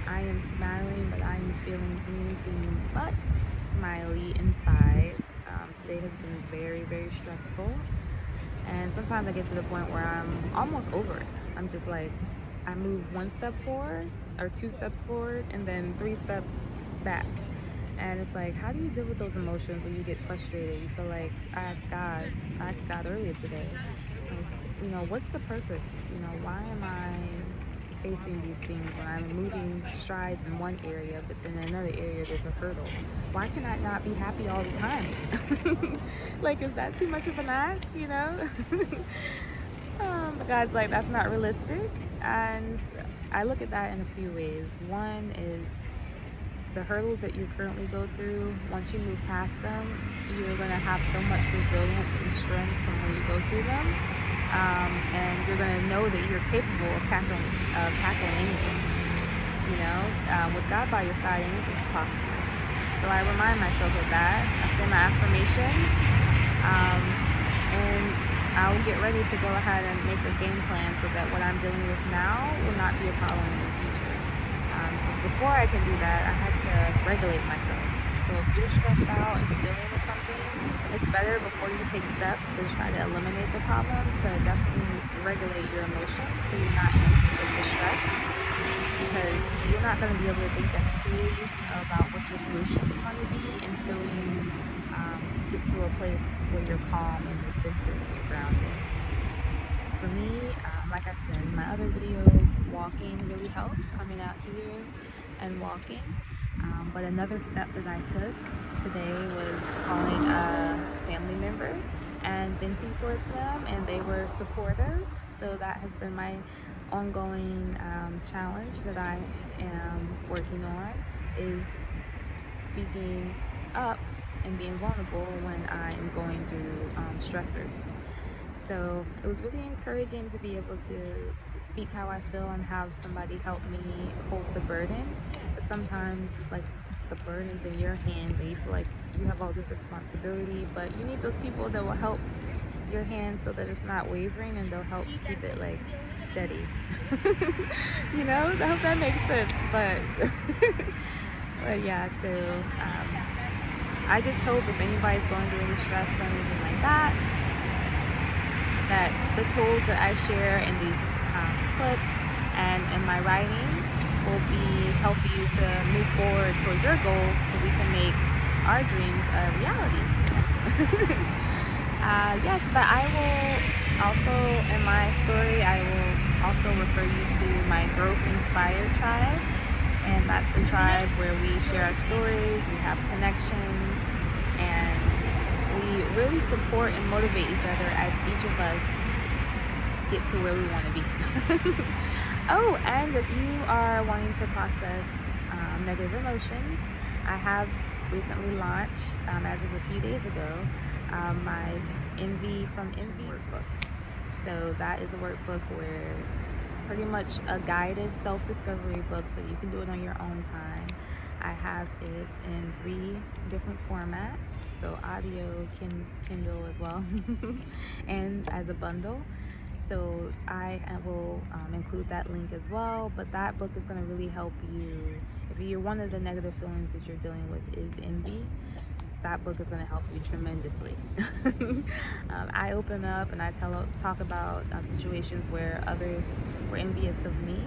I am smiling, but I'm feeling anything but smiley inside. Today has been very, very stressful. And sometimes I get to the point where I'm almost over it. I'm just like, I move one step forward or two steps forward and then three steps back. And it's like, how do you deal with those emotions when you get frustrated? You feel like, I asked God earlier today, like, what's the purpose? Why am I facing these things when I'm moving strides in one area, but then in another area there's a hurdle? Why can I not be happy all the time? Like, is that too much of an ask, But God's like, that's not realistic. And I look at that in a few ways. One is the hurdles that you currently go through, once you move past them, you're going to have so much resilience and strength from when you go through them. And you're going to know that you're capable of tackling anything. With God by your side, anything's possible. So I remind myself of that. I say my affirmations, and I'll get ready to go ahead and make a game plan so that what I'm dealing with now will not be a problem in the future. Before I can do that, I had to regulate myself. So if you're stressed out and you're dealing with something, it's better before you take steps to try to eliminate the problem to definitely regulate your emotions so you're not in such distress, because you're not going to be able to think as clearly about what your solution is going to be until you get to a place where you're calm and you're centered and you're grounded. For me, like I said in my other video, walking really helps, coming out here and walking. But another step that I took today was calling a family member and venting towards them, and they were supportive. So that has been my ongoing challenge that I am working on, is speaking up and being vulnerable when I am going through stressors. So it was really encouraging to be able to speak how I feel and have somebody help me hold the burden. But sometimes it's like the burden's in your hands and you feel like you have all this responsibility, but you need those people that will help your hands so that it's not wavering, and they'll help keep it like steady. I hope that makes sense. But yeah, so I just hope if anybody's going through any stress or anything like that the tools that I share in these clips and in my writing will help you to move forward towards your goal so we can make our dreams a reality. Yes, but I will also, in my story, I will also refer you to my Growth Inspired tribe. And that's a tribe where we share our stories, we have connections, and we really support and motivate each other as each of us get to where we want to be. Oh, and if you are wanting to process negative emotions, I have recently launched, as of a few days ago, my Envy from Envy workbook. So that is a workbook where it's pretty much a guided self-discovery book, so you can do it on your own time. I have it in 3 different formats, so audio, Kindle as well, and as a bundle. So I will include that link as well. But that book is going to really help you if you're one of the negative feelings that you're dealing with is envy. That book is going to help you tremendously. I open up and I talk about situations where others were envious of me,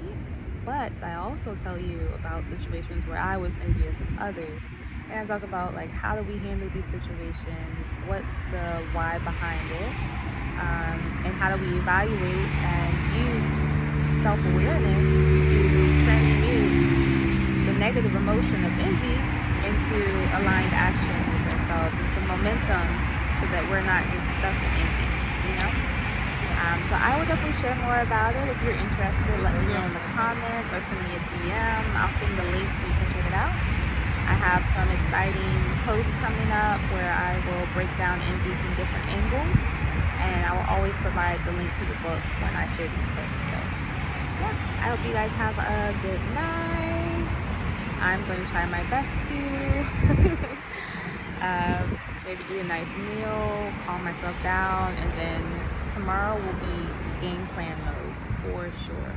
but I also tell you about situations where I was envious of others. And I talk about how do we handle these situations, what's the why behind it, and how do we evaluate and use self-awareness to transmute the negative emotion of envy into aligned action with ourselves, into momentum, so that we're not just stuck in envy, So I will definitely share more about it. If you're interested, let me know in the comments or send me a DM. I'll send the link so you can check it out. I have some exciting posts coming up where I will break down envy from different angles, and I will always provide the link to the book when I share these posts. So yeah, I hope you guys have a good night. I'm going to try my best to maybe eat a nice meal, calm myself down, and then tomorrow will be game plan mode for sure.